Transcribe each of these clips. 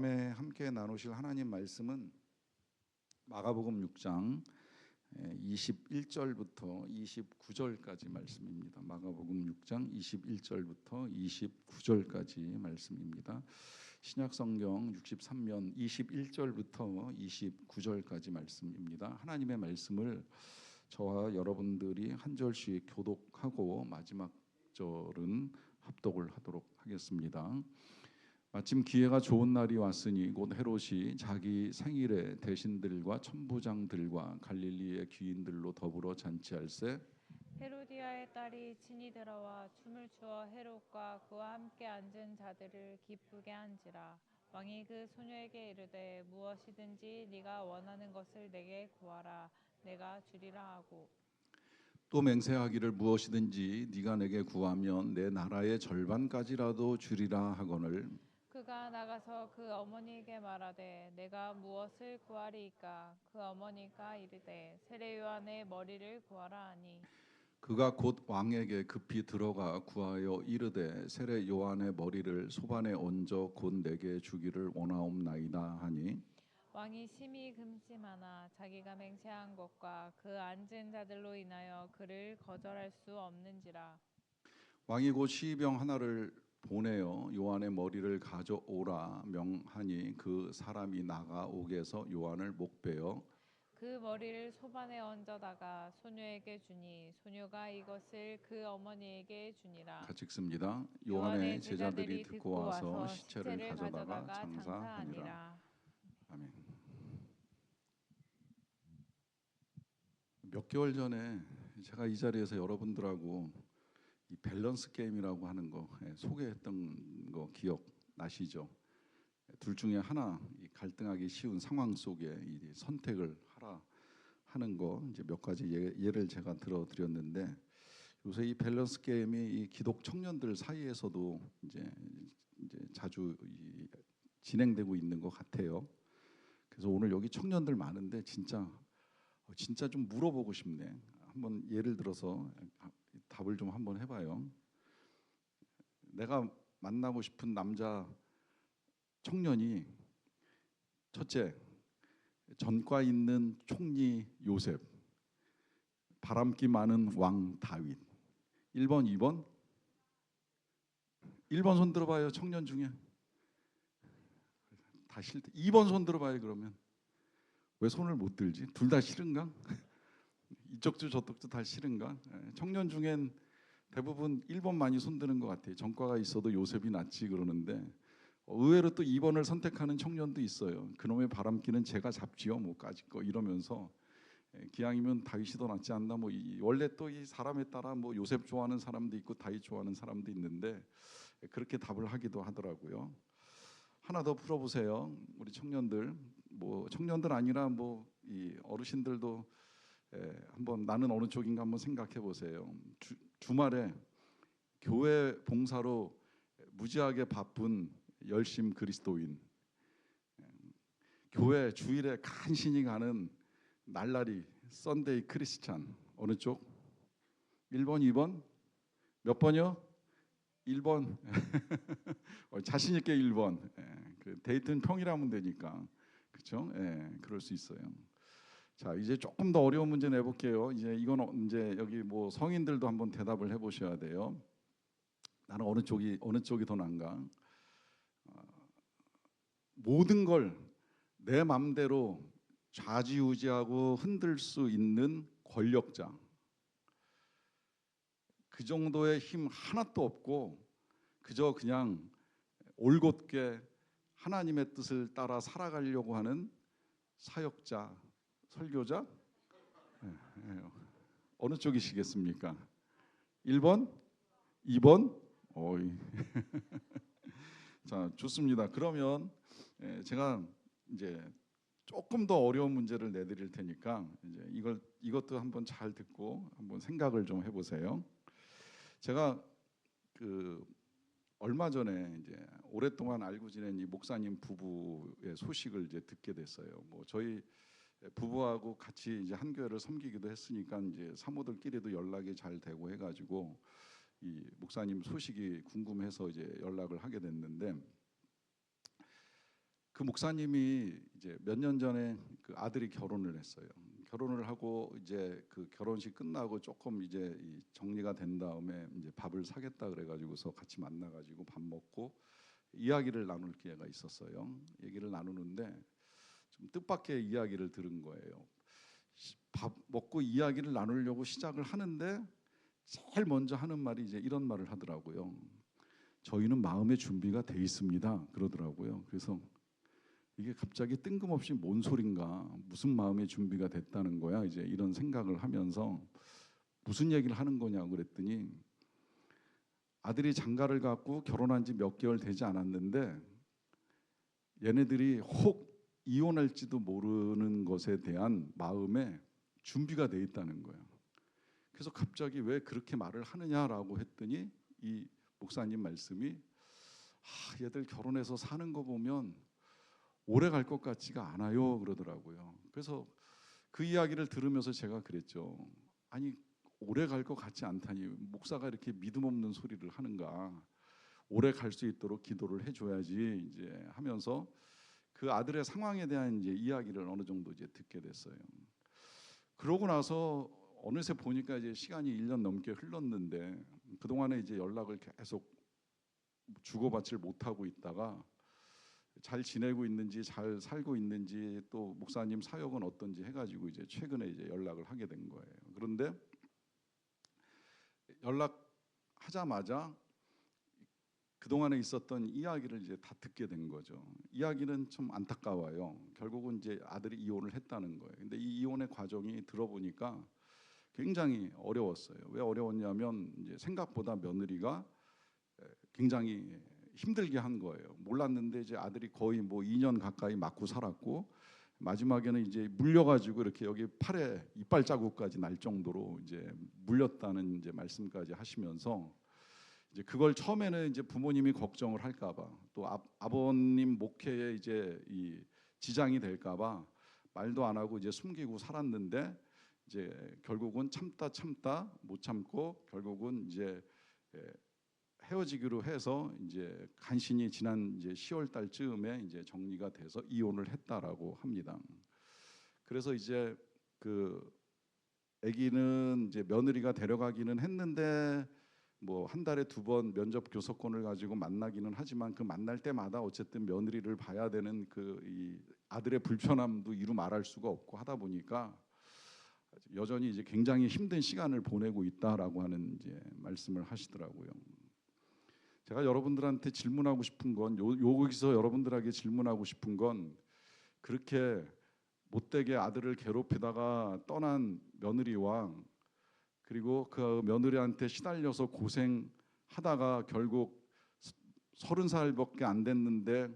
밤에 함께 나누실 하나님 말씀은 마가복음 6장 21절부터 29절까지 말씀입니다. 마가복음 6장 21절부터 29절까지 말씀입니다. 신약성경 63면 21절부터 29절까지 말씀입니다. 하나님의 말씀을 저와 여러분들이 한 절씩 교독하고 마지막 절은 합독을 하도록 하겠습니다. 마침 기회가 좋은 날이 왔으니 곧 헤롯이 자기 생일에 대신들과 천부장들과 갈릴리의 귀인들로 더불어 잔치할세. 헤로디아의 딸이 친히 들어와 춤을 추어 헤롯과 그와 함께 앉은 자들을 기쁘게 한지라. 왕이 그 소녀에게 이르되 무엇이든지 네가 원하는 것을 내게 구하라 내가 주리라 하고, 또 맹세하기를 무엇이든지 네가 내게 구하면 내 나라의 절반까지라도 주리라 하거늘. 그가 나가서 그 어머니에게 말하되 내가 무엇을 구하리이까? 그 어머니가 이르되 세례 요한의 머리를 구하라 하니, 그가 곧 왕에게 급히 들어가 구하여 이르되 세례 요한의 머리를 소반에 얹어 곧 내게 주기를 원하옵나이다 하니, 왕이 심히 금심하나 자기가 맹세한 것과 그 앉은 자들로 인하여 그를 거절할 수 없는지라. 왕이 곧 시병 하나를 보내어 요한의 머리를 가져오라 명하니 그 사람이 나가 옥에서 요한을 목베어 그 머리를 소반에 얹어다가 소녀에게 주니 소녀가 이것을 그 어머니에게 주니라. 같이 읽습니다. 요한의 요한의 제자들이 제자들이 듣고 듣고 와서 와서 시체를 시체를 가져다가 가져다가 장사하니라. 장사하니라. 아멘. 몇 개월 전에 제가 이 자리에서 여러분들하고 이 밸런스 게임이라고 하는 거 소개했던 거 기억 나시죠? 둘 중에 하나 갈등하기 쉬운 상황 속에 이 선택을 하라 하는 거 이제 몇 가지 예를 제가 들어드렸는데, 요새 이 밸런스 게임이 이 기독 청년들 사이에서도 이제 자주 진행되고 있는 것 같아요. 그래서 오늘 여기 청년들 많은데 진짜 좀 물어보고 싶네. 한번 예를 들어서 답을 좀 한번 해봐요. 내가 만나고 싶은 남자 청년이 첫째, 전과 있는 총리 요셉, 바람기 많은 왕 다윗. 1번, 2번? 1번 손 들어봐요. 청년 중에. 다 싫대. 2번 손 들어봐요. 그러면 왜 손을 못 들지? 둘 다 싫은가? 이쪽도 저쪽도 다 싫은가? 청년 중엔 대부분 1번 많이 손드는 것 같아요. 전과가 있어도 요셉이 낫지 그러는데 의외로 또 2번을 선택하는 청년도 있어요. 그놈의 바람기는 제가 잡지요 뭐까짓 거 이러면서 기왕이면 다윗이 더 낫지 않나 뭐 원래 또 이 사람에 따라 뭐 요셉 좋아하는 사람도 있고 다윗 좋아하는 사람도 있는데 그렇게 답을 하기도 하더라고요. 하나 더 풀어보세요. 우리 청년들, 뭐 청년들 아니라 뭐 이 어르신들도 한번 나는 어느 쪽인가 한번 생각해 보세요. 주말에 교회 봉사로 무지하게 바쁜 열심 그리스도인, 교회 주일에 간신히 가는 날라리 썬데이 크리스찬, 어느 쪽? 1번, 2번? 몇 번이요? 1번. 자신 있게 1번. 그 데이트는 평일하면 되니까. 그렇죠? 그럴 수 있어요. 자, 이제 조금 더 어려운 문제 내볼게요. 이제 이건 이제 여기 뭐 성인들도 한번 대답을 해보셔야 돼요. 나는 어느 쪽이 더 난가? 모든 걸 내 맘대로 좌지우지하고 흔들 수 있는 권력자. 그 정도의 힘 하나도 없고 그저 그냥 올곧게 하나님의 뜻을 따라 살아가려고 하는 사역자, 설교자? 어느 쪽이시겠습니까? 1번? 2번? 어이. 자, 좋습니다. 그러면 제가 이제 조금 더 어려운 문제를 내드릴 테니까 이제 이것도 한번 잘 듣고 한번 생각을 좀 해보세요. 제가 그 얼마 전에 이제 오랫동안 알고 지낸 이 목사님 부부의 소식을 이제 듣게 됐어요. 뭐 저희 부부하고 같이 이제 한 교회를 섬기기도 했으니까 이제 사모들끼리도 연락이 잘 되고 해가지고 이 목사님 소식이 궁금해서 이제 연락을 하게 됐는데, 그 목사님이 이제 몇 년 전에 그 아들이 결혼을 했어요. 결혼을 하고 이제 그 결혼식 끝나고 조금 이제 이 정리가 된 다음에 이제 밥을 사겠다 그래가지고서 같이 만나가지고 밥 먹고 이야기를 나눌 기회가 있었어요. 얘기를 나누는데 좀 뜻밖의 이야기를 들은 거예요. 밥 먹고 이야기를 나누려고 시작을 하는데 제일 먼저 하는 말이 이제 이런 말을 하더라고요. 저희는 마음의 준비가 돼 있습니다. 그러더라고요. 그래서 이게 갑자기 뜬금없이 뭔 소린가, 무슨 마음의 준비가 됐다는 거야, 이제 이런 생각을 하면서 무슨 얘기를 하는 거냐고 그랬더니 아들이 장가를 갔고 결혼한 지 몇 개월 되지 않았는데 얘네들이 혹 이혼할지도 모르는 것에 대한 마음에 준비가 돼 있다는 거예요. 그래서 갑자기 왜 그렇게 말을 하느냐라고 했더니 이 목사님 말씀이 얘들 결혼해서 사는 거 보면 오래 갈 것 같지가 않아요 그러더라고요. 그래서 그 이야기를 들으면서 제가 그랬죠. 아니 오래 갈 것 같지 않다니 목사가 이렇게 믿음 없는 소리를 하는가. 오래 갈 수 있도록 기도를 해줘야지 이제 하면서 그 아들의 상황에 대한 이제 이야기를 어느 정도 이제 듣게 됐어요. 그러고 나서 어느새 보니까 이제 시간이 1년 넘게 흘렀는데 그 동안에 이제 연락을 계속 주고받지를 못하고 있다가 잘 지내고 있는지 잘 살고 있는지 또 목사님 사역은 어떤지 해가지고 이제 최근에 이제 연락을 하게 된 거예요. 그런데 연락하자마자 그 동안에 있었던 이야기를 이제 다 듣게 된 거죠. 이야기는 좀 안타까워요. 결국은 이제 아들이 이혼을 했다는 거예요. 근데 이 이혼의 과정이 들어보니까 굉장히 어려웠어요. 왜 어려웠냐면 이제 생각보다 며느리가 굉장히 힘들게 한 거예요. 몰랐는데 이제 아들이 거의 뭐 2년 가까이 맞고 살았고 마지막에는 이제 물려가지고 이렇게 여기 팔에 이빨 자국까지 날 정도로 이제 물렸다는 이제 말씀까지 하시면서 이제 그걸 처음에는 이제 부모님이 걱정을 할까봐 또 아버님 목회에 이제 이 지장이 될까봐 말도 안 하고 이제 숨기고 살았는데 이제 결국은 참다 못 참고 결국은 이제 헤어지기로 해서 이제 간신히 지난 이제 10월 달쯤에 이제 정리가 돼서 이혼을 했다라고 합니다. 그래서 이제 그 아기는 이제 며느리가 데려가기는 했는데 뭐 한 달에 2번 면접 교섭권을 가지고 만나기는 하지만 그 만날 때마다 어쨌든 며느리를 봐야 되는 그 이 아들의 불편함도 이루 말할 수가 없고 하다 보니까 여전히 이제 굉장히 힘든 시간을 보내고 있다라고 하는 이제 말씀을 하시더라고요. 제가 여러분들한테 질문하고 싶은 건 여기서 여러분들에게 질문하고 싶은 건 그렇게 못되게 아들을 괴롭히다가 떠난 며느리와 그리고 그 며느리한테 시달려서 고생하다가 결국 30살밖에 안 됐는데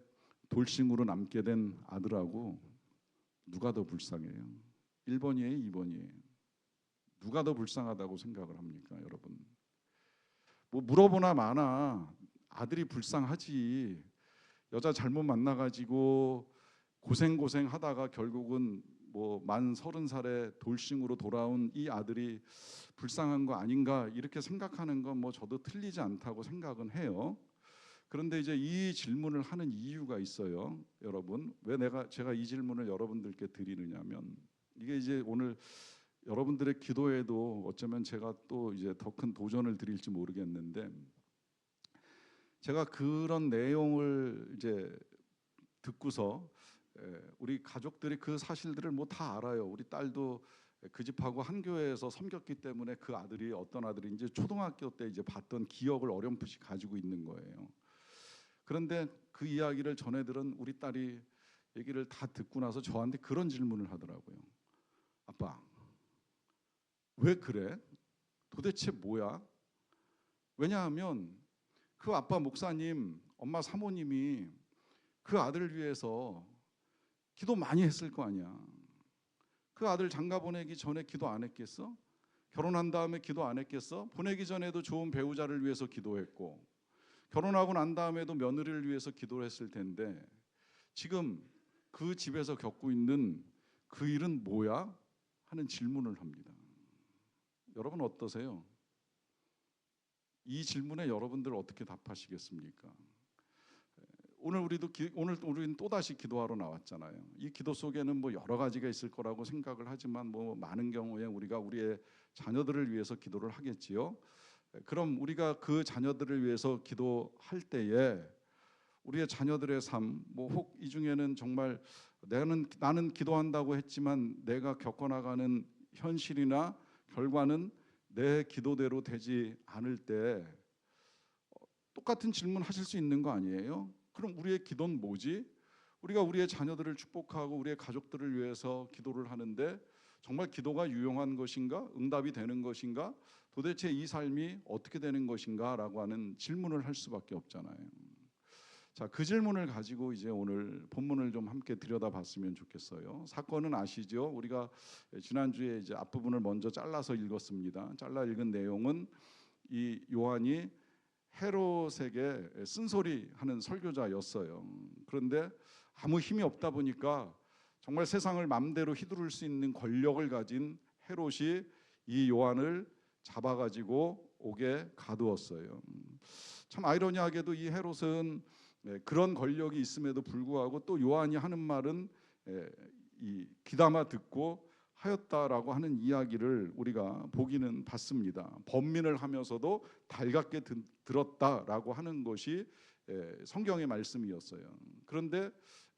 돌싱으로 남게 된 아들하고 누가 더 불쌍해요? 1번이에요, 2번이에요? 누가 더 불쌍하다고 생각을 합니까, 여러분? 뭐 물어보나 마나 아들이 불쌍하지. 여자 잘못 만나가지고 고생하다가 결국은 뭐 만 30살에 돌싱으로 돌아온 이 아들이 불쌍한 거 아닌가 이렇게 생각하는 건 뭐 저도 틀리지 않다고 생각은 해요. 그런데 이제 이 질문을 하는 이유가 있어요, 여러분. 왜 제가 이 질문을 여러분들께 드리느냐면 이게 이제 오늘 여러분들의 기도에도 어쩌면 제가 또 이제 더 큰 도전을 드릴지 모르겠는데 제가 그런 내용을 이제 듣고서 우리 가족들이 그 사실들을 뭐 다 알아요. 우리 딸도 그 집하고 한 교회에서 섬겼기 때문에 그 아들이 어떤 아들인지 초등학교 때 이제 봤던 기억을 어렴풋이 가지고 있는 거예요. 그런데 그 이야기를 전해들은 우리 딸이 얘기를 다 듣고 나서 저한테 그런 질문을 하더라고요. 아빠, 왜 그래? 도대체 뭐야? 왜냐하면 그 아빠 목사님, 엄마 사모님이 그 아들을 위해서 기도 많이 했을 거 아니야. 그 아들 장가 보내기 전에 기도 안 했겠어? 결혼한 다음에 기도 안 했겠어? 보내기 전에도 좋은 배우자를 위해서 기도했고 결혼하고 난 다음에도 며느리를 위해서 기도를 했을 텐데 지금 그 집에서 겪고 있는 그 일은 뭐야? 하는 질문을 합니다. 여러분 어떠세요? 이 질문에 여러분들 어떻게 답하시겠습니까? 오늘 우리는 또 다시 기도하러 나왔잖아요. 이 기도 속에는 뭐 여러 가지가 있을 거라고 생각을 하지만 뭐 많은 경우에 우리가 우리의 자녀들을 위해서 기도를 하겠지요. 그럼 우리가 그 자녀들을 위해서 기도할 때에 우리의 자녀들의 삶, 뭐 혹 이 중에는 정말 나는 기도한다고 했지만 내가 겪어나가는 현실이나 결과는 내 기도대로 되지 않을 때 똑같은 질문 하실 수 있는 거 아니에요? 그럼 우리의 기도는 뭐지? 우리가 우리의 자녀들을 축복하고 우리의 가족들을 위해서 기도를 하는데 정말 기도가 유용한 것인가? 응답이 되는 것인가? 도대체 이 삶이 어떻게 되는 것인가? 라고 하는 질문을 할 수밖에 없잖아요. 자, 그 질문을 가지고 이제 오늘 본문을 좀 함께 들여다봤으면 좋겠어요. 사건은 아시죠? 우리가 지난주에 이제 앞부분을 먼저 잘라서 읽었습니다. 잘라 읽은 내용은 이 요한이 헤롯에게 쓴소리하는 설교자였어요. 그런데 아무 힘이 없다 보니까 정말 세상을 마음대로 휘두를 수 있는 권력을 가진 헤롯이 이 요한을 잡아가지고 옥에 가두었어요. 참 아이러니하게도 이 헤롯은 그런 권력이 있음에도 불구하고 또 요한이 하는 말은 이 귀담아 듣고 하였다라고 하는 이야기를 우리가 보기는 봤습니다. 번민을 하면서도 달갑게 들었다라고 하는 것이 성경의 말씀이었어요. 그런데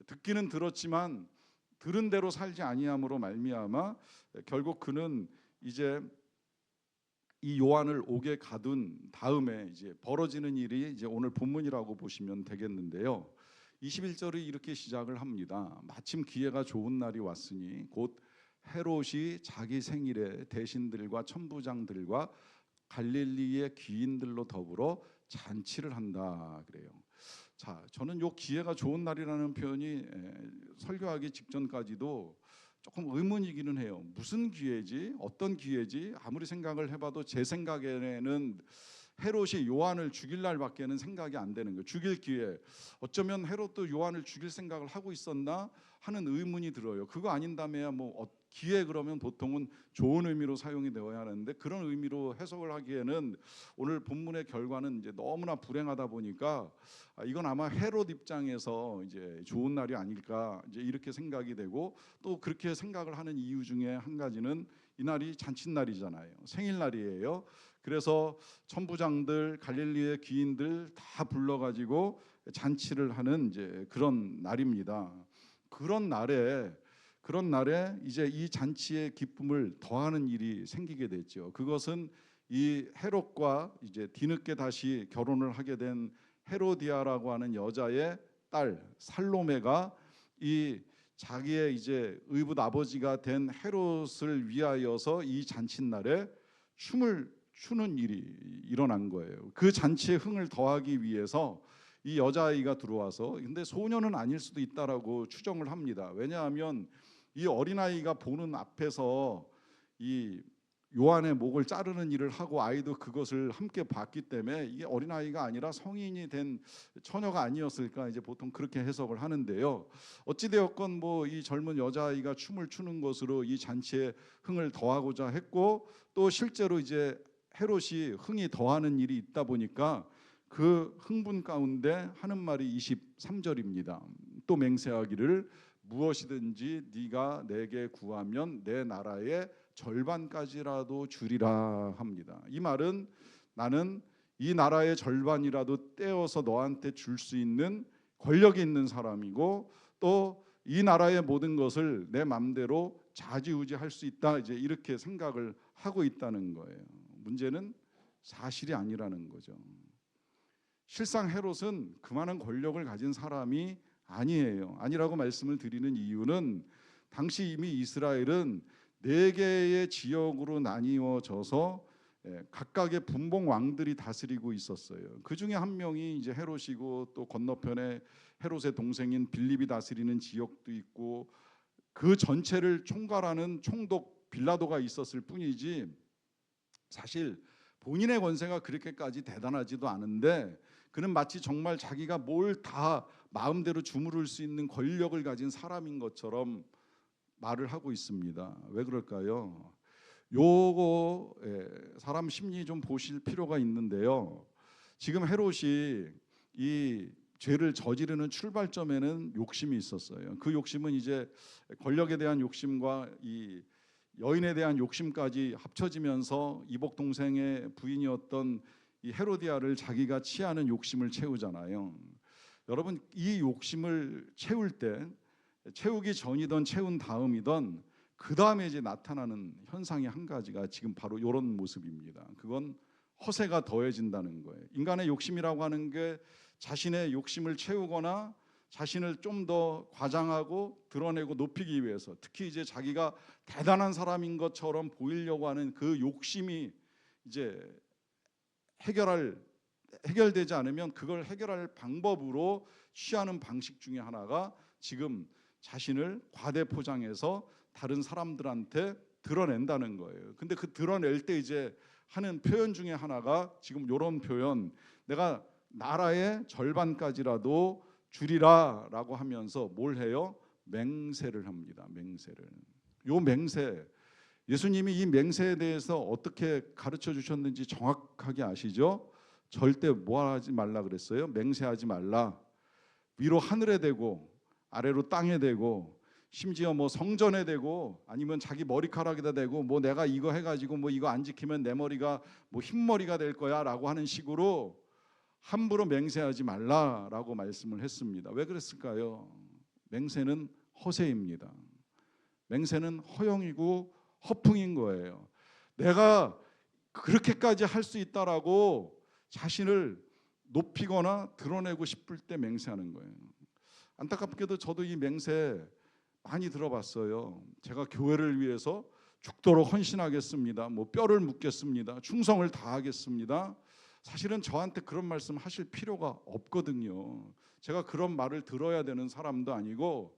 듣기는 들었지만 들은 대로 살지 아니함으로 말미암아 결국 그는 이제 이 요한을 옥에 가둔 다음에 이제 벌어지는 일이 이제 오늘 본문이라고 보시면 되겠는데요. 21절이 이렇게 시작을 합니다. 마침 기회가 좋은 날이 왔으니 곧 헤롯이 자기 생일에 대신들과 천부장들과 갈릴리의 귀인들로 더불어 잔치를 한다 그래요. 자, 저는 요 기회가 좋은 날이라는 표현이 설교하기 직전까지도 조금 의문이기는 해요. 무슨 기회지? 어떤 기회지? 아무리 생각을 해봐도 제 생각에는 헤롯이 요한을 죽일 날밖에는 생각이 안 되는 거예요. 죽일 기회. 어쩌면 헤롯도 요한을 죽일 생각을 하고 있었나 하는 의문이 들어요. 그거 아닌다며야 뭐 기회 그러면 보통은 좋은 의미로 사용이 되어야 하는데 그런 의미로 해석을 하기에는 오늘 본문의 결과는 이제 너무나 불행하다 보니까 이건 아마 헤롯 입장에서 이제 좋은 날이 아닐까 이제 이렇게 생각이 되고 또 그렇게 생각을 하는 이유 중에 한 가지는 이날이 잔칫날이잖아요. 생일날이에요. 그래서 천부장들, 갈릴리의 귀인들 다 불러가지고 잔치를 하는 이제 그런 날입니다. 그런 날에 이제 이 잔치의 기쁨을 더하는 일이 생기게 됐죠. 그것은 이 헤롯과 이제 뒤늦게 다시 결혼을 하게 된 헤로디아라고 하는 여자의 딸 살로메가 이 자기의 이제 의붓 아버지가 된 헤롯을 위하여서 이 잔칫날에 춤을 추는 일이 일어난 거예요. 그 잔치에 흥을 더하기 위해서 이 여자아이가 들어와서, 근데 소년은 아닐 수도 있다라고 추정을 합니다. 왜냐하면 이 어린아이가 보는 앞에서 이 요한의 목을 자르는 일을 하고 아이도 그것을 함께 봤기 때문에 이게 어린아이가 아니라 성인이 된 처녀가 아니었을까 이제 보통 그렇게 해석을 하는데요. 어찌되었건 뭐 이 젊은 여자아이가 춤을 추는 것으로 이 잔치에 흥을 더하고자 했고 또 실제로 이제 헤롯이 흥이 더하는 일이 있다 보니까 그 흥분 가운데 하는 말이 23절입니다. 또 맹세하기를 무엇이든지 네가 내게 구하면 내 나라의 절반까지라도 주리라 합니다. 이 말은 나는 이 나라의 절반이라도 떼어서 너한테 줄 수 있는 권력이 있는 사람이고 또 이 나라의 모든 것을 내 맘대로 좌지우지할 수 있다 이제 이렇게 생각을 하고 있다는 거예요. 문제는 사실이 아니라는 거죠. 실상 헤롯은 그만한 권력을 가진 사람이 아니에요. 아니라고 말씀을 드리는 이유는 당시 이미 이스라엘은 4개의 지역으로 나뉘어져서 각각의 분봉 왕들이 다스리고 있었어요. 그 중에 한 명이 이제 헤롯이고 또 건너편에 헤롯의 동생인 빌립이 다스리는 지역도 있고 그 전체를 총괄하는 총독 빌라도가 있었을 뿐이지 사실 본인의 권세가 그렇게까지 대단하지도 않은데 그는 마치 정말 자기가 뭘 다 마음대로 주무를 수 있는 권력을 가진 사람인 것처럼 말을 하고 있습니다. 왜 그럴까요? 요거 사람 심리 좀 보실 필요가 있는데요. 지금 헤롯이 이 죄를 저지르는 출발점에는 욕심이 있었어요. 그 욕심은 이제 권력에 대한 욕심과 이 여인에 대한 욕심까지 합쳐지면서 이복 동생의 부인이었던 이 헤로디아를 자기가 취하는 욕심을 채우잖아요. 여러분, 이 욕심을 채울 때 채우기 전이든 채운 다음이든 그 다음에 이제 나타나는 현상이 한 가지가 지금 바로 이런 모습입니다. 그건 허세가 더해진다는 거예요. 인간의 욕심이라고 하는 게 자신의 욕심을 채우거나 자신을 좀 더 과장하고 드러내고 높이기 위해서, 특히 이제 자기가 대단한 사람인 것처럼 보이려고 하는 그 욕심이 이제 해결되지 않으면 그걸 해결할 방법으로 취하는 방식 중에 하나가 지금 자신을 과대 포장해서 다른 사람들한테 드러낸다는 거예요. 근데 그 드러낼 때 이제 하는 표현 중에 하나가 지금 이런 표현, 내가 나라의 절반까지라도 주리라 라고 하면서 뭘 해요? 맹세를 합니다. 맹세를. 요 맹세, 예수님이 이 맹세에 대해서 어떻게 가르쳐 주셨는지 정확하게 아시죠? 절대 뭐 하지 말라 그랬어요? 맹세하지 말라. 위로 하늘에 대고 아래로 땅에 대고 심지어 뭐 성전에 대고 아니면 자기 머리카락에다 대고 뭐 내가 이거 해가지고 뭐 이거 안 지키면 내 머리가 뭐 흰머리가 될 거야 라고 하는 식으로 함부로 맹세하지 말라라고 말씀을 했습니다. 왜 그랬을까요? 맹세는 허세입니다. 맹세는 허영이고 허풍인 거예요. 내가 그렇게까지 할 수 있다라고 자신을 높이거나 드러내고 싶을 때 맹세하는 거예요. 안타깝게도 저도 이 맹세 많이 들어봤어요. 제가 교회를 위해서 죽도록 헌신하겠습니다. 뭐 뼈를 묻겠습니다. 충성을 다하겠습니다. 사실은 저한테 그런 말씀 하실 필요가 없거든요. 제가 그런 말을 들어야 되는 사람도 아니고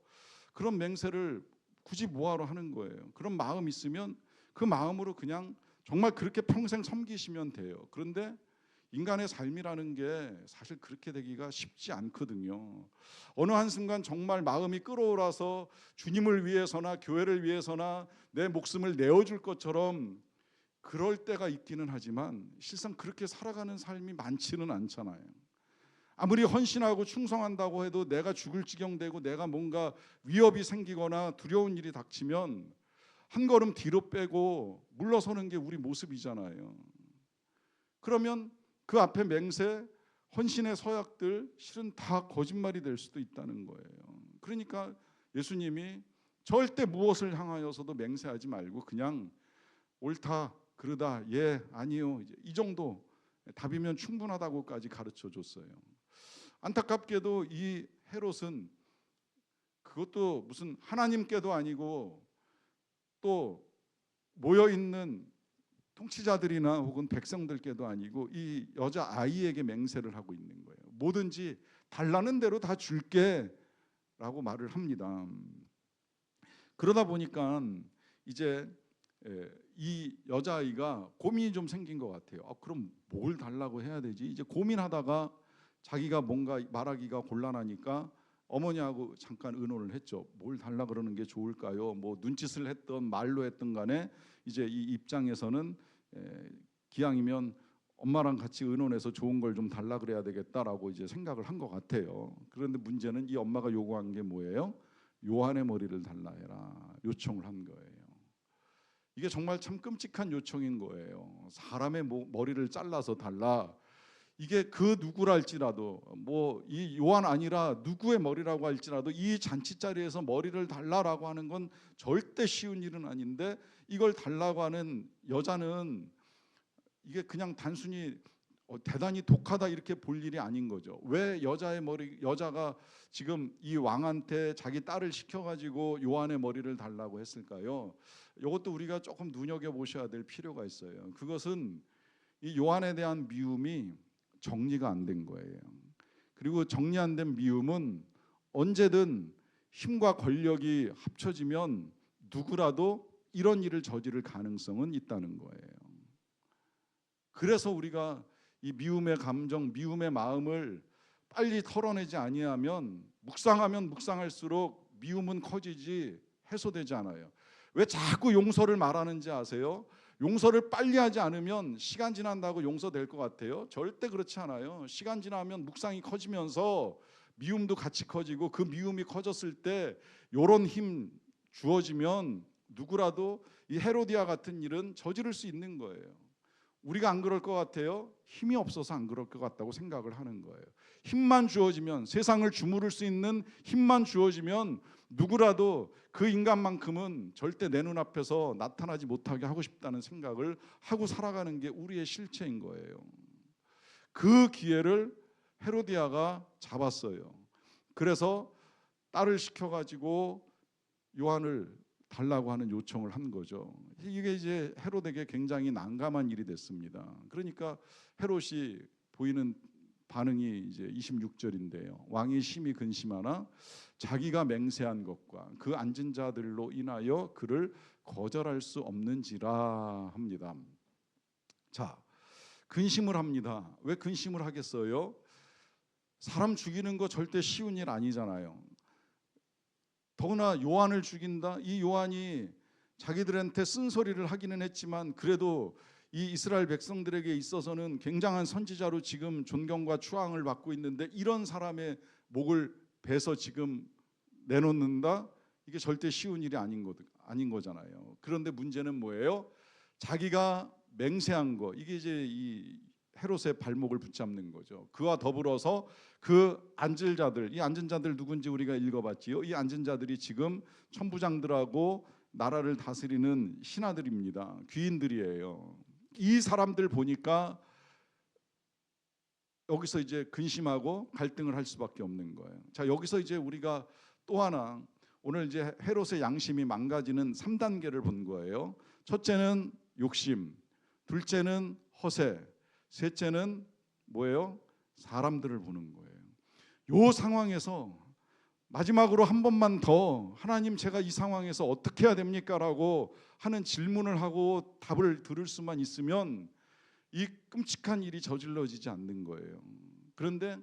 그런 맹세를 굳이 뭐하러 하는 거예요. 그런 마음 있으면 그 마음으로 그냥 정말 그렇게 평생 섬기시면 돼요. 그런데 인간의 삶이라는 게 사실 그렇게 되기가 쉽지 않거든요. 어느 한순간 정말 마음이 끓어올라서 주님을 위해서나 교회를 위해서나 내 목숨을 내어줄 것처럼 그럴 때가 있기는 하지만 실상 그렇게 살아가는 삶이 많지는 않잖아요. 아무리 헌신하고 충성한다고 해도 내가 죽을 지경 되고 내가 뭔가 위협이 생기거나 두려운 일이 닥치면 한 걸음 뒤로 빼고 물러서는 게 우리 모습이잖아요. 그러면 그 앞에 맹세, 헌신의 서약들 실은 다 거짓말이 될 수도 있다는 거예요. 그러니까 예수님이 절대 무엇을 향하여서도 맹세하지 말고 그냥 옳다, 그러다, 예, 아니요, 이 정도 답이면 충분하다고까지 가르쳐 줬어요. 안타깝게도 이 헤롯은 그것도 무슨 하나님께도 아니고 또 모여있는 통치자들이나 혹은 백성들께도 아니고 이 여자아이에게 맹세를 하고 있는 거예요. 뭐든지 달라는 대로 다 줄게 라고 말을 합니다. 그러다 보니까 이제 이 여자아이가 고민이 좀 생긴 것 같아요. 그럼 뭘 달라고 해야 되지? 이제 고민하다가 자기가 뭔가 말하기가 곤란하니까 어머니하고 잠깐 의논을 했죠. 뭘 달라 그러는 게 좋을까요? 뭐 눈짓을 했던 말로 했던 간에 이제 이 입장에서는 기왕이면 엄마랑 같이 의논해서 좋은 걸 좀 달라 그래야 되겠다라고 이제 생각을 한 것 같아요. 그런데 문제는 이 엄마가 요구한 게 뭐예요? 요한의 머리를 달라 해라 요청을 한 거예요. 이게 정말 참 끔찍한 요청인 거예요. 사람의 머리를 잘라서 달라. 이게 그 누구랄지라도 뭐 이 요한 아니라 누구의 머리라고 할지라도 이 잔치 자리에서 머리를 달라라고 하는 건 절대 쉬운 일은 아닌데 이걸 달라고 하는 여자는 이게 그냥 단순히 대단히 독하다 이렇게 볼 일이 아닌 거죠. 왜 여자가 지금 이 왕한테 자기 딸을 시켜가지고 요한의 머리를 달라고 했을까요? 이것도 우리가 조금 눈여겨보셔야 될 필요가 있어요. 그것은 이 요한에 대한 미움이 정리가 안 된 거예요. 그리고 정리 안 된 미움은 언제든 힘과 권력이 합쳐지면 누구라도 이런 일을 저지를 가능성은 있다는 거예요. 그래서 우리가 이 미움의 감정, 미움의 마음을 빨리 털어내지 아니하면 묵상하면 묵상할수록 미움은 커지지 해소되지 않아요. 왜 자꾸 용서를 말하는지 아세요? 용서를 빨리 하지 않으면 시간 지난다고 용서될 것 같아요? 절대 그렇지 않아요. 시간 지나면 묵상이 커지면서 미움도 같이 커지고 그 미움이 커졌을 때 요런 힘 주어지면 누구라도 이 헤로디아 같은 일은 저지를 수 있는 거예요. 우리가 안 그럴 것 같아요? 힘이 없어서 안 그럴 것 같다고 생각을 하는 거예요. 힘만 주어지면, 세상을 주무를 수 있는 힘만 주어지면 누구라도 그 인간만큼은 절대 내 눈앞에서 나타나지 못하게 하고 싶다는 생각을 하고 살아가는 게 우리의 실체인 거예요. 그 기회를 헤로디아가 잡았어요. 그래서 딸을 시켜가지고 요한을 달라고 하는 요청을 한 거죠. 이게 이제 헤롯에게 굉장히 난감한 일이 됐습니다. 그러니까 헤롯이 보이는 반응이 이제 26절인데요. 왕이 심히 근심하나 자기가 맹세한 것과 그 앉은 자들로 인하여 그를 거절할 수 없는지라 합니다. 자, 근심을 합니다. 왜 근심을 하겠어요? 사람 죽이는 거 절대 쉬운 일 아니잖아요. 더구나 요한을 죽인다. 이 요한이 자기들한테 쓴소리를 하기는 했지만 그래도 이 이스라엘 백성들에게 있어서는 굉장한 선지자로 지금 존경과 추앙을 받고 있는데 이런 사람의 목을 베서 지금 내놓는다? 이게 절대 쉬운 일이 아닌 거잖아요. 그런데 문제는 뭐예요? 자기가 맹세한 거, 이게 이제 이 헤롯의 발목을 붙잡는 거죠. 그와 더불어서 그 앉을 자들, 이 앉은 자들 누군지 우리가 읽어봤지요. 이 앉은 자들이 지금 천부장들하고 나라를 다스리는 신하들입니다. 귀인들이에요. 이 사람들 보니까 여기서 이제 근심하고 갈등을 할 수밖에 없는 거예요. 자, 여기서 이제 우리가 또 하나 오늘 이제 헤롯의 양심이 망가지는 3단계를 본 거예요. 첫째는 욕심, 둘째는 허세, 셋째는 뭐예요? 사람들을 보는 거예요. 이 상황에서 마지막으로 한 번만 더 하나님, 제가 이 상황에서 어떻게 해야 됩니까? 라고 하는 질문을 하고 답을 들을 수만 있으면 이 끔찍한 일이 저질러지지 않는 거예요. 그런데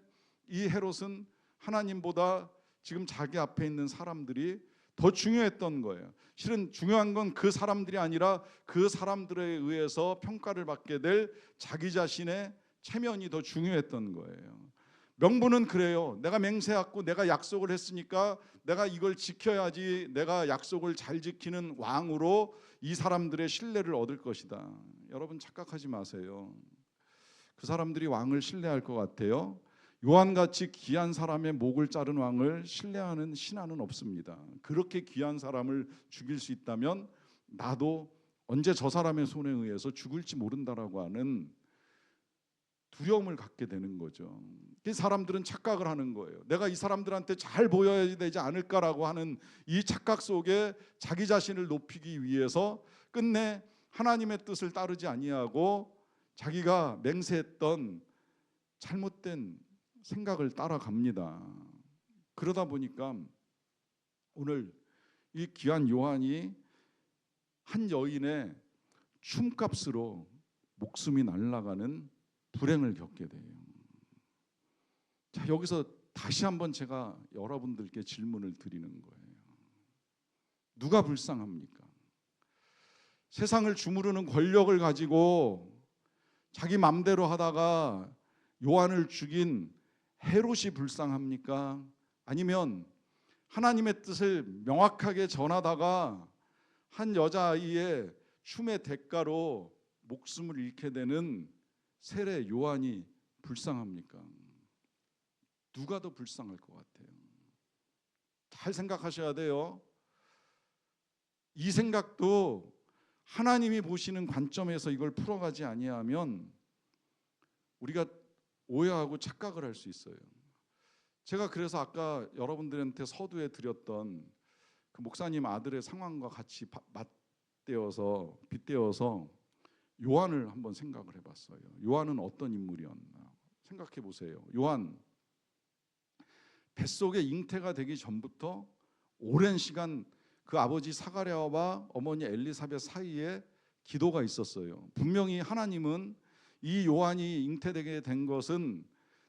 이 헤롯은 하나님보다 지금 자기 앞에 있는 사람들이 더 중요했던 거예요. 실은 중요한 건 그 사람들이 아니라 그 사람들에 의해서 평가를 받게 될 자기 자신의 체면이 더 중요했던 거예요. 명분은 그래요. 내가 맹세하고 내가 약속을 했으니까 내가 이걸 지켜야지, 내가 약속을 잘 지키는 왕으로 이 사람들의 신뢰를 얻을 것이다. 여러분 착각하지 마세요. 그 사람들이 왕을 신뢰할 것 같아요? 요한같이 귀한 사람의 목을 자른 왕을 신뢰하는 신하는 없습니다. 그렇게 귀한 사람을 죽일 수 있다면 나도 언제 저 사람의 손에 의해서 죽을지 모른다라고 하는 두려움을 갖게 되는 거죠. 이 사람들은 착각을 하는 거예요. 내가 이 사람들한테 잘 보여야 되지 않을까라고 하는 이 착각 속에 자기 자신을 높이기 위해서 끝내 하나님의 뜻을 따르지 아니하고 자기가 맹세했던 잘못된 생각을 따라갑니다. 그러다 보니까 오늘 이 귀한 요한이 한 여인의 춤값으로 목숨이 날아가는 불행을 겪게 돼요. 자, 여기서 다시 한번 제가 여러분들께 질문을 드리는 거예요. 누가 불쌍합니까? 세상을 주무르는 권력을 가지고 자기 맘대로 하다가 요한을 죽인 헤롯이 불쌍합니까? 아니면 하나님의 뜻을 명확하게 전하다가 한 여자아이의 춤의 대가로 목숨을 잃게 되는 세례 요한이 불쌍합니까? 누가 더 불쌍할 것 같아요? 잘 생각하셔야 돼요. 이 생각도 하나님이 보시는 관점에서 이걸 풀어가지 아니하면 우리가 오해하고 착각을 할 수 있어요. 제가 그래서 아까 여러분들한테 서두에 드렸던 그 목사님 아들의 상황과 같이 빗대어서 요한을 한번 생각을 해봤어요. 요한은 어떤 인물이었나 생각해 보세요. 요한 뱃속에 잉태가 되기 전부터 오랜 시간 그 아버지 사가랴와 어머니 엘리사벳 사이에 기도가 있었어요. 분명히 하나님은 이 요한이 잉태되게 된 것은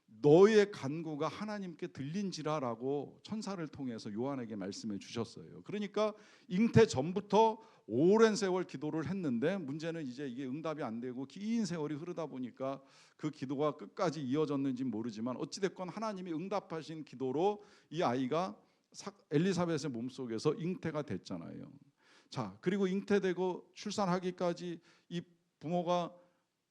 너의 간구가 하나님께 들린지라라고 천사를 통해서 요한에게 말씀해 주셨어요. 그러니까 잉태 전부터 오랜 세월 기도를 했는데 문제는 이제 이게 응답이 안 되고 긴 세월이 흐르다 보니까 그 기도가 끝까지 이어졌는지 모르지만 어찌됐건 하나님이 응답하신 기도로 이 아이가 엘리사벳의 몸속에서 잉태가 됐잖아요. 자, 그리고 잉태되고 출산하기까지 이 부모가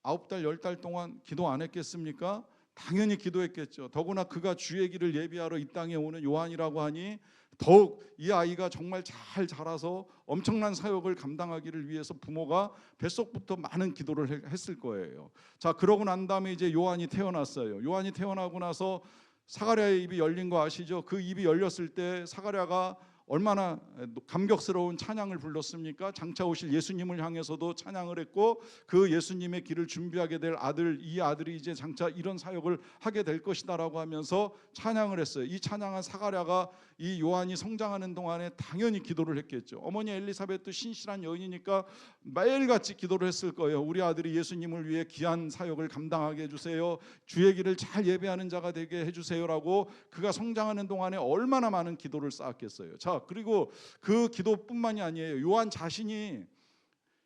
9달 10달 동안 기도 안 했겠습니까? 당연히 기도했겠죠. 더구나 그가 주의 길을 예비하러 이 땅에 오는 요한이라고 하니 더욱 이 아이가 정말 잘 자라서 엄청난 사역을 감당하기를 위해서 부모가 뱃속부터 많은 기도를 했을 거예요. 자, 그러고 난 다음에 이제 요한이 태어났어요. 요한이 태어나고 나서 사가랴의 입이 열린 거 아시죠? 그 입이 열렸을 때 사가랴가 얼마나 감격스러운 찬양을 불렀습니까? 장차 오실 예수님을 향해서도 찬양을 했고 그 예수님의 길을 준비하게 될 아들, 이 아들이 이제 장차 이런 사역을 하게 될 것이다라고 하면서 찬양을 했어요. 이 찬양한 사가랴가 이 요한이 성장하는 동안에 당연히 기도를 했겠죠. 어머니 엘리사벳도 신실한 여인이니까 매일같이 기도를 했을 거예요. 우리 아들이 예수님을 위해 귀한 사역을 감당하게 해주세요. 주의 길을 잘 예배하는 자가 되게 해주세요라고 그가 성장하는 동안에 얼마나 많은 기도를 쌓았겠어요. 자, 그리고 그 기도뿐만이 아니에요. 요한 자신이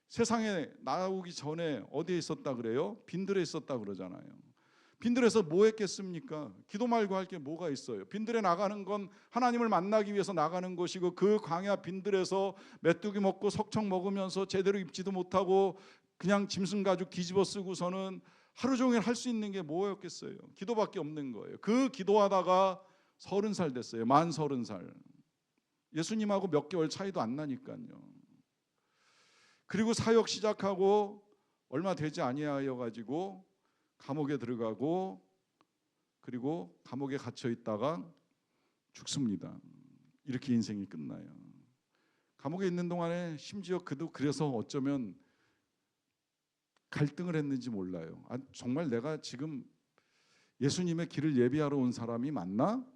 세상에 나오기 전에 어디에 있었다 그래요? 빈들에 있었다 그러잖아요. 빈들에서 뭐 했겠습니까? 기도 말고 할 게 뭐가 있어요? 빈들에 나가는 건 하나님을 만나기 위해서 나가는 것이고 그 광야 빈들에서 메뚜기 먹고 석청 먹으면서 제대로 입지도 못하고 그냥 짐승 가죽 뒤집어 쓰고서는 하루 종일 할 수 있는 게 뭐였겠어요? 기도밖에 없는 거예요. 그 기도하다가 30살 됐어요. 만 30살. 예수님하고 몇 개월 차이도 안 나니까요. 그리고 사역 시작하고 얼마 되지 아니하여 가지고 감옥에 들어가고 그리고 감옥에 갇혀 있다가 죽습니다. 이렇게 인생이 끝나요. 감옥에 있는 동안에 심지어 그도 그래서 어쩌면 갈등을 했는지 몰라요. 정말 내가 지금 예수님의 길을 예비하러 온 사람이 맞나?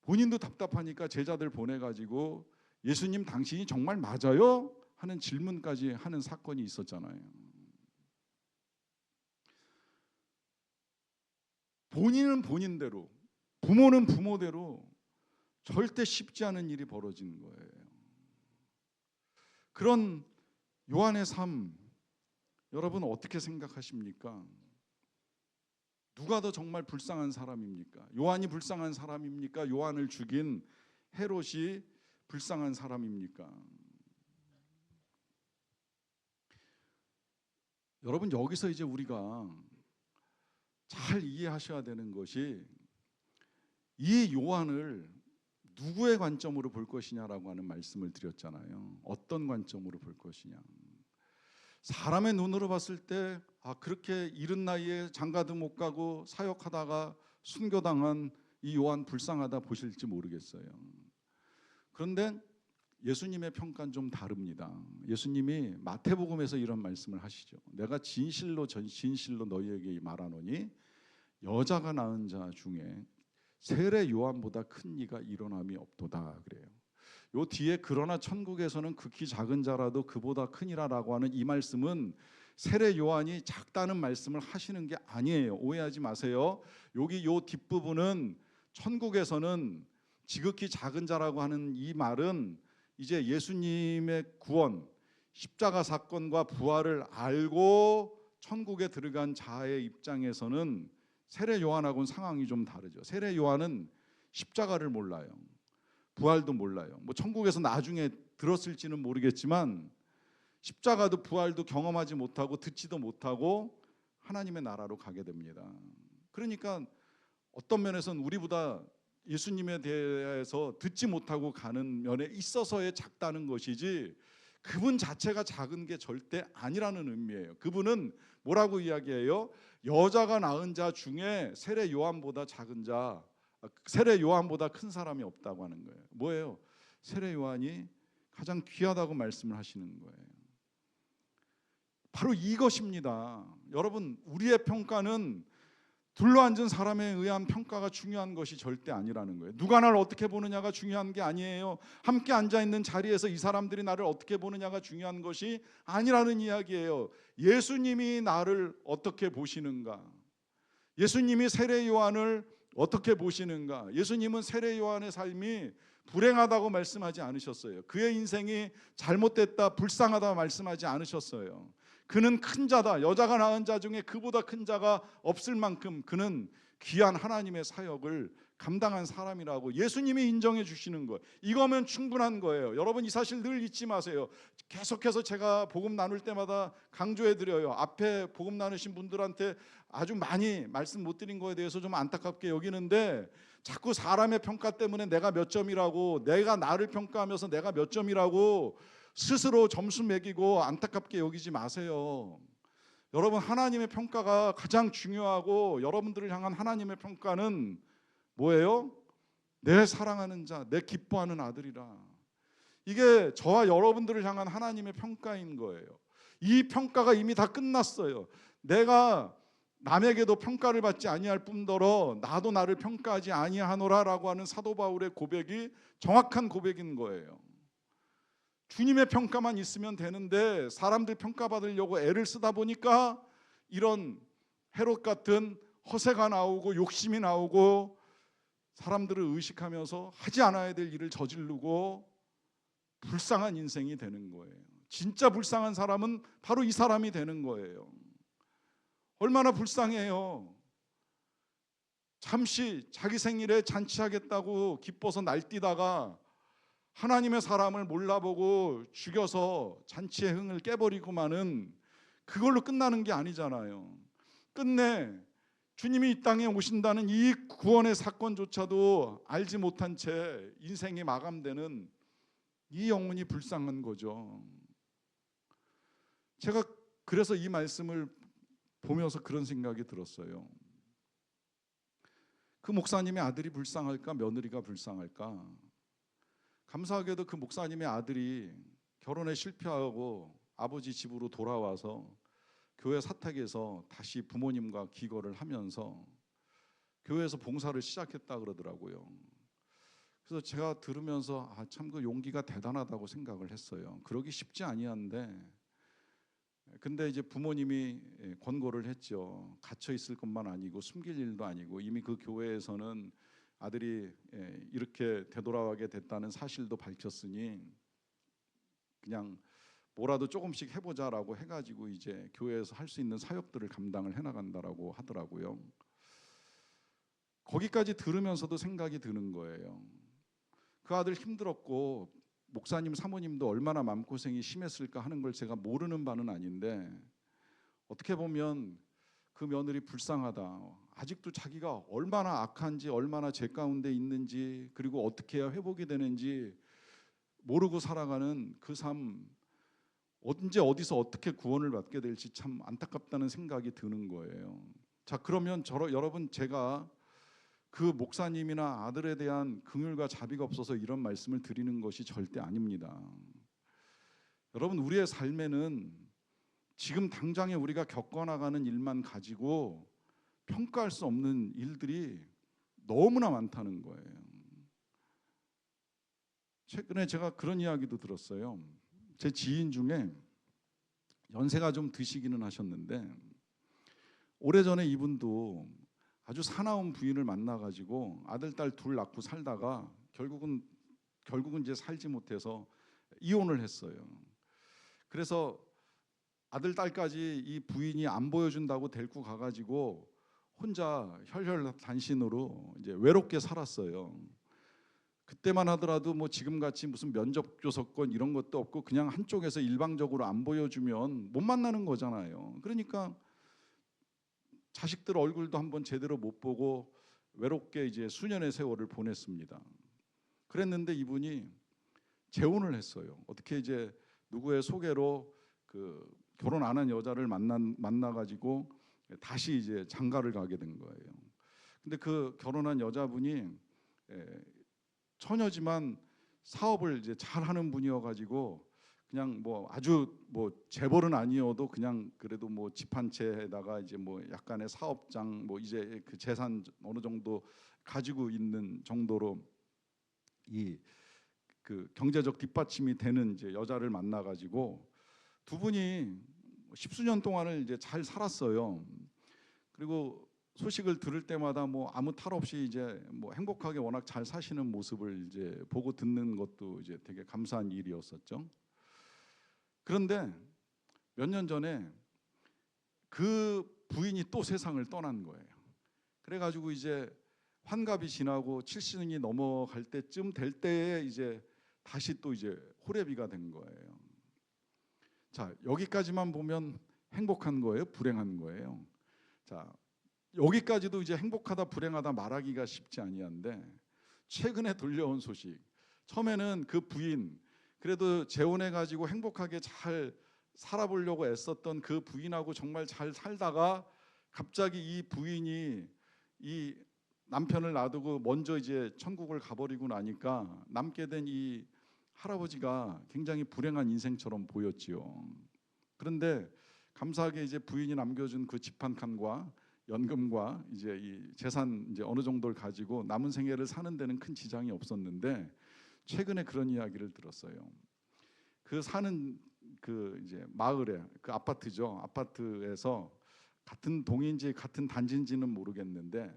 본인도 답답하니까 제자들 보내가지고 예수님 당신이 정말 맞아요? 하는 질문까지 하는 사건이 있었잖아요. 본인은 본인대로, 부모는 부모대로 절대 쉽지 않은 일이 벌어지는 거예요. 그런 요한의 삶, 여러분 어떻게 생각하십니까? 누가 더 정말 불쌍한 사람입니까? 요한이 불쌍한 사람입니까? 요한을 죽인 헤롯이 불쌍한 사람입니까? 여러분 여기서 이제 우리가 잘 이해하셔야 되는 것이 이 요한을 누구의 관점으로 볼 것이냐라고 하는 말씀을 드렸잖아요. 어떤 관점으로 볼 것이냐. 사람의 눈으로 봤을 때 그렇게 이른 나이에 장가도 못 가고 사역하다가 순교당한 이 요한 불쌍하다 보실지 모르겠어요. 그런데 예수님의 평가는 좀 다릅니다. 예수님이 마태복음에서 이런 말씀을 하시죠. 내가 진실로 너희에게 말하노니 여자가 낳은 자 중에 세례 요한보다 큰 이가 일어남이 없도다 그래요. 요 뒤에 그러나 천국에서는 극히 작은 자라도 그보다 크니라라고 하는 이 말씀은 세례 요한이 작다는 말씀을 하시는 게 아니에요. 오해하지 마세요. 여기 요 뒷부분은 천국에서는 지극히 작은 자라고 하는 이 말은 이제 예수님의 구원, 십자가 사건과 부활을 알고 천국에 들어간 자의 입장에서는 세례 요한하고는 상황이 좀 다르죠. 세례 요한은 십자가를 몰라요. 부활도 몰라요. 뭐 천국에서 나중에 들었을지는 모르겠지만 십자가도 부활도 경험하지 못하고 듣지도 못하고 하나님의 나라로 가게 됩니다. 그러니까 어떤 면에서는 우리보다 예수님에 대해서 듣지 못하고 가는 면에 있어서의 작다는 것이지 그분 자체가 작은 게 절대 아니라는 의미예요. 그분은 뭐라고 이야기해요? 여자가 낳은 자 중에 세례 요한보다 큰 사람이 없다고 하는 거예요. 뭐예요? 세례 요한이 가장 귀하다고 말씀을 하시는 거예요. 바로 이것입니다. 여러분, 우리의 평가는 둘러앉은 사람에 의한 평가가 중요한 것이 절대 아니라는 거예요. 누가 나를 어떻게 보느냐가 중요한 게 아니에요. 함께 앉아있는 자리에서 이 사람들이 나를 어떻게 보느냐가 중요한 것이 아니라는 이야기예요. 예수님이 나를 어떻게 보시는가, 예수님이 세례 요한을 어떻게 보시는가? 예수님은 세례 요한의 삶이 불행하다고 말씀하지 않으셨어요. 그의 인생이 잘못됐다, 불쌍하다 말씀하지 않으셨어요. 그는 큰 자다. 여자가 낳은 자 중에 그보다 큰 자가 없을 만큼 그는 귀한 하나님의 사역을 감당한 사람이라고 예수님이 인정해 주시는 거예요. 이거면 충분한 거예요. 여러분, 이 사실 늘 잊지 마세요. 계속해서 제가 복음 나눌 때마다 강조해 드려요. 앞에 복음 나누신 분들한테 아주 많이 말씀 못 드린 거에 대해서 좀 안타깝게 여기는데, 자꾸 사람의 평가 때문에 내가 몇 점이라고, 내가 나를 평가하면서 내가 몇 점이라고 스스로 점수 매기고 안타깝게 여기지 마세요. 여러분, 하나님의 평가가 가장 중요하고, 여러분들을 향한 하나님의 평가는 뭐예요? 내 사랑하는 자, 내 기뻐하는 아들이라. 이게 저와 여러분들을 향한 하나님의 평가인 거예요. 이 평가가 이미 다 끝났어요. 내가 남에게도 평가를 받지 아니할 뿐더러 나도 나를 평가하지 아니하노라라고 하는 사도 바울의 고백이 정확한 고백인 거예요. 주님의 평가만 있으면 되는데 사람들 평가받으려고 애를 쓰다 보니까 이런 헤롯 같은 허세가 나오고 욕심이 나오고 사람들을 의식하면서 하지 않아야 될 일을 저지르고 불쌍한 인생이 되는 거예요. 진짜 불쌍한 사람은 바로 이 사람이 되는 거예요. 얼마나 불쌍해요. 잠시 자기 생일에 잔치하겠다고 기뻐서 날뛰다가 하나님의 사람을 몰라보고 죽여서 잔치의 흥을 깨버리고만은 그걸로 끝나는 게 아니잖아요. 끝내 주님이 이 땅에 오신다는 이 구원의 사건조차도 알지 못한 채 인생이 마감되는 이 영혼이 불쌍한 거죠. 제가 그래서 이 말씀을 보면서 그런 생각이 들었어요. 그 목사님의 아들이 불쌍할까, 며느리가 불쌍할까? 감사하게도 그 목사님의 아들이 결혼에 실패하고 아버지 집으로 돌아와서 교회 사택에서 다시 부모님과 기거를 하면서 교회에서 봉사를 시작했다 그러더라고요. 그래서 제가 들으면서 참 그 용기가 대단하다고 생각을 했어요. 그러기 쉽지 아니한데, 근데 이제 부모님이 권고를 했죠. 갇혀 있을 것만 아니고 숨길 일도 아니고, 이미 그 교회에서는 아들이 이렇게 되돌아가게 됐다는 사실도 밝혔으니 그냥 뭐라도 조금씩 해보자라고 해가지고 이제 교회에서 할 수 있는 사역들을 감당을 해나간다라고 하더라고요. 거기까지 들으면서도 생각이 드는 거예요. 그 아들 힘들었고 목사님 사모님도 얼마나 마음고생이 심했을까 하는 걸 제가 모르는 바는 아닌데, 어떻게 보면 그 며느리 불쌍하다, 아직도 자기가 얼마나 악한지, 얼마나 죄 가운데 있는지, 그리고 어떻게 해야 회복이 되는지 모르고 살아가는 그 삶, 언제 어디서 어떻게 구원을 받게 될지 참 안타깝다는 생각이 드는 거예요. 자, 그러면 여러분, 제가 그 목사님이나 아들에 대한 긍휼과 자비가 없어서 이런 말씀을 드리는 것이 절대 아닙니다. 여러분, 우리의 삶에는 지금 당장에 우리가 겪어나가는 일만 가지고 평가할 수 없는 일들이 너무나 많다는 거예요. 최근에 제가 그런 이야기도 들었어요. 제 지인 중에 연세가 좀 드시기는 하셨는데, 오래전에 이분도 아주 사나운 부인을 만나가지고 아들, 딸 둘 낳고 살다가 결국은 이제 살지 못해서 이혼을 했어요. 그래서 아들, 딸까지 이 부인이 안 보여준다고 데리고 가가지고 혼자 혈혈단신으로 이제 외롭게 살았어요. 그때만 하더라도 뭐 지금같이 무슨 면접 교섭권 이런 것도 없고 그냥 한쪽에서 일방적으로 안 보여주면 못 만나는 거잖아요. 그러니까 자식들 얼굴도 한번 제대로 못 보고 외롭게 이제 수년의 세월을 보냈습니다. 그랬는데 이분이 재혼을 했어요. 어떻게 이제 누구의 소개로 그 결혼 안 한 여자를 만나가지고 다시 이제 장가를 가게 된 거예요. 근데 그 결혼한 여자분이 처녀지만 사업을 이제 잘하는 분이어가지고 그냥 뭐 아주 뭐 재벌은 아니어도 그냥 그래도 뭐 집 한 채에다가 이제 뭐 약간의 사업장 뭐 이제 그 재산 어느 정도 가지고 있는 정도로 이 그 경제적 뒷받침이 되는 이제 여자를 만나가지고 두 분이 십수년 동안을 이제 잘 살았어요. 그리고 소식을 들을 때마다 뭐 아무 탈 없이 이제 뭐 행복하게 워낙 잘 사시는 모습을 이제 보고 듣는 것도 이제 되게 감사한 일이었었죠. 그런데 몇 년 전에 그 부인이 또 세상을 떠난 거예요. 그래가지고 이제 환갑이 지나고 70이 넘어갈 때쯤 될 때에 이제 다시 또 이제 호래비가 된 거예요. 자, 여기까지만 보면 행복한 거예요, 불행한 거예요? 자, 여기까지도 이제 행복하다 불행하다 말하기가 쉽지 아니한데 최근에 들려온 소식, 처음에는 그 부인, 그래도 재혼해 가지고 행복하게 잘 살아보려고 애썼던 그 부인하고 정말 잘 살다가 갑자기 이 부인이 이 남편을 놔두고 먼저 이제 천국을 가버리고 나니까 남게 된 이 할아버지가 굉장히 불행한 인생처럼 보였지요. 그런데 감사하게 이제 부인이 남겨준 그 집 한 칸과 연금과 이제 이 재산 이제 어느 정도를 가지고 남은 생애를 사는 데는 큰 지장이 없었는데 최근에 그런 이야기를 들었어요. 그 사는 그 이제 마을에 그 아파트죠. 아파트에서 같은 동인지 같은 단지인지는 모르겠는데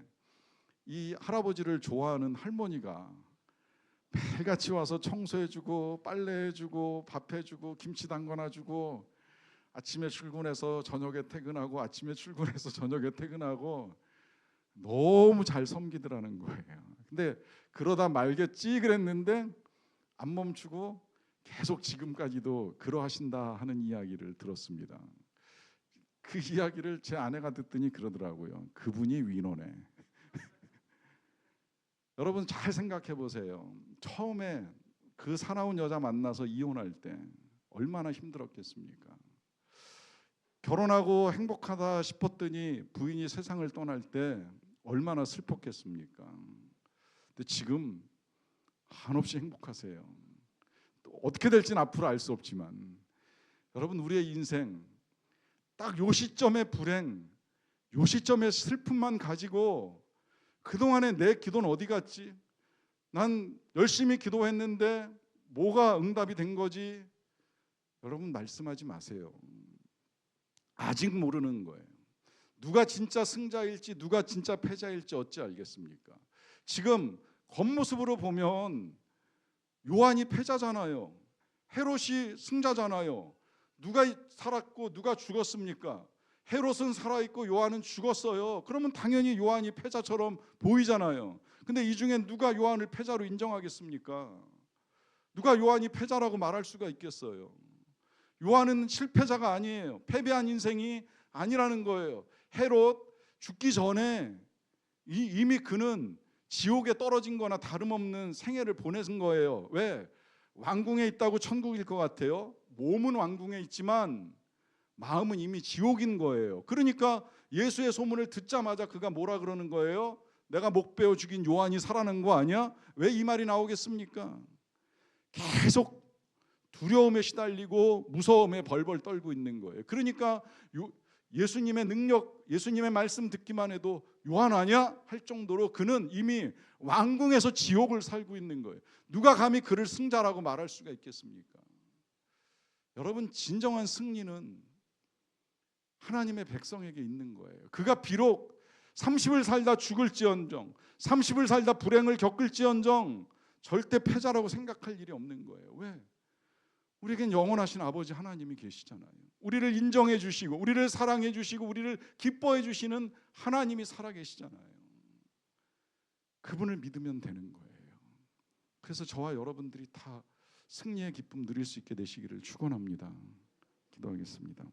이 할아버지를 좋아하는 할머니가 매일같이 와서 청소해주고 빨래해주고 밥해주고 김치 담가놔주고 아침에 출근해서 저녁에 퇴근하고 아침에 출근해서 저녁에 퇴근하고 너무 잘 섬기더라는 거예요. 근데 그러다 말겠지 그랬는데 안 멈추고 계속 지금까지도 그러하신다 하는 이야기를 들었습니다. 그 이야기를 제 아내가 듣더니 그러더라고요. 그분이 위너네. 여러분 잘 생각해 보세요. 처음에 그 사나운 여자 만나서 이혼할 때 얼마나 힘들었겠습니까? 결혼하고 행복하다 싶었더니 부인이 세상을 떠날 때 얼마나 슬펐겠습니까? 근데 지금 한없이 행복하세요. 또 어떻게 될지는 앞으로 알 수 없지만 여러분 우리의 인생 딱 요 시점의 불행, 요 시점의 슬픔만 가지고 그동안에 내 기도는 어디 갔지? 난 열심히 기도했는데 뭐가 응답이 된 거지? 여러분 말씀하지 마세요. 아직 모르는 거예요. 누가 진짜 승자일지 누가 진짜 패자일지 어찌 알겠습니까? 지금 겉모습으로 보면 요한이 패자잖아요. 헤롯이 승자잖아요. 누가 살았고 누가 죽었습니까? 헤롯은 살아있고 요한은 죽었어요. 그러면 당연히 요한이 패자처럼 보이잖아요. 근데 이 중에 누가 요한을 패자로 인정하겠습니까? 누가 요한이 패자라고 말할 수가 있겠어요? 요한은 실패자가 아니에요. 패배한 인생이 아니라는 거예요. 헤롯 죽기 전에 이미 그는 지옥에 떨어진 거나 다름없는 생애를 보내는 거예요. 왜? 왕궁에 있다고 천국일 것 같아요. 몸은 왕궁에 있지만 마음은 이미 지옥인 거예요. 그러니까 예수의 소문을 듣자마자 그가 뭐라 그러는 거예요? 내가 목 베어 죽인 요한이 살아난 거 아니야? 왜 이 말이 나오겠습니까? 계속 두려움에 시달리고 무서움에 벌벌 떨고 있는 거예요. 그러니까 예수님의 능력, 예수님의 말씀 듣기만 해도 요한 아니야? 할 정도로 그는 이미 왕궁에서 지옥을 살고 있는 거예요. 누가 감히 그를 승자라고 말할 수가 있겠습니까? 여러분 진정한 승리는 하나님의 백성에게 있는 거예요. 그가 비록 30을 살다 죽을지언정 30을 살다 불행을 겪을지언정 절대 패자라고 생각할 일이 없는 거예요. 왜? 우리에겐 영원하신 아버지 하나님이 계시잖아요. 우리를 인정해 주시고 우리를 사랑해 주시고 우리를 기뻐해 주시는 하나님이 살아계시잖아요. 그분을 믿으면 되는 거예요. 그래서 저와 여러분들이 다 승리의 기쁨 누릴 수 있게 되시기를 축원합니다. 기도하겠습니다.